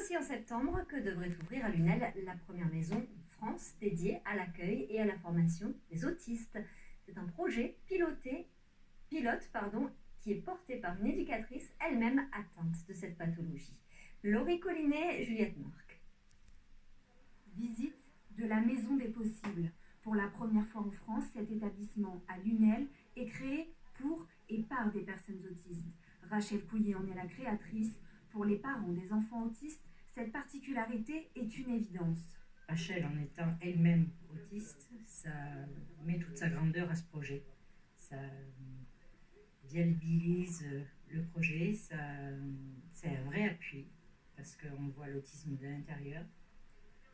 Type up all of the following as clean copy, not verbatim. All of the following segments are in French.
aussi en septembre que devrait ouvrir à Lunel la première maison de France dédiée à l'accueil et à la formation des autistes. C'est un projet pilote, qui est porté par une éducatrice elle-même atteinte de cette pathologie. Laurie Collinet, Juliette Marc. Visite de la Maison des Possibles. Pour la première fois en France, cet établissement à Lunel est créé pour et par des personnes autistes. Rachel Couillet en est la créatrice. Pour les parents des enfants autistes, cette particularité est une évidence. Rachel, en étant elle-même autiste, ça met toute sa grandeur à ce projet. Ça viabilise le projet, c'est un vrai appui parce qu'on voit l'autisme de l'intérieur.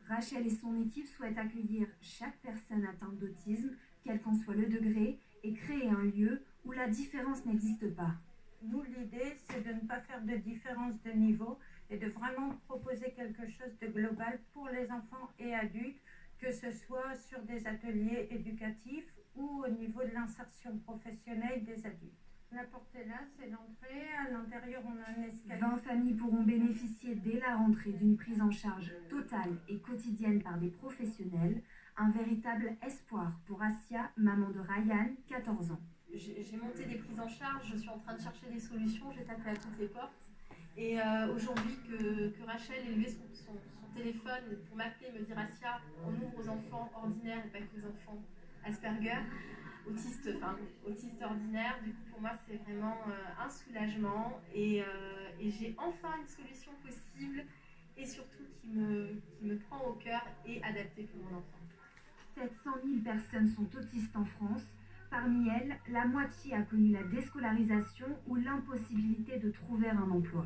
Rachel et son équipe souhaitent accueillir chaque personne atteinte d'autisme, quel qu'en soit le degré, et créer un lieu où la différence n'existe pas. Nous, l'idée, c'est de ne pas faire de différence de niveau et de vraiment proposer quelque chose de global pour les enfants et adultes, que ce soit sur des ateliers éducatifs ou au niveau de l'insertion professionnelle des adultes. La porte est là, c'est l'entrée. À l'intérieur, on a un escalier. 20 familles pourront bénéficier dès la rentrée d'une prise en charge totale et quotidienne par des professionnels. Un véritable espoir pour Asia, maman de Ryan, 14 ans. J'ai monté des prises en charge, je suis en train de chercher des solutions, j'ai tapé à toutes les portes. Et aujourd'hui que Rachel ait levé son téléphone pour m'appeler et me dire Asia, on ouvre aux enfants ordinaires et pas qu'aux enfants Asperger, autistes ordinaires, du coup pour moi c'est vraiment un soulagement et j'ai enfin une solution possible et surtout qui me prend au cœur et adaptée pour mon enfant. 700 000 personnes sont autistes en France. Parmi elles, la moitié a connu la déscolarisation ou l'impossibilité de trouver un emploi.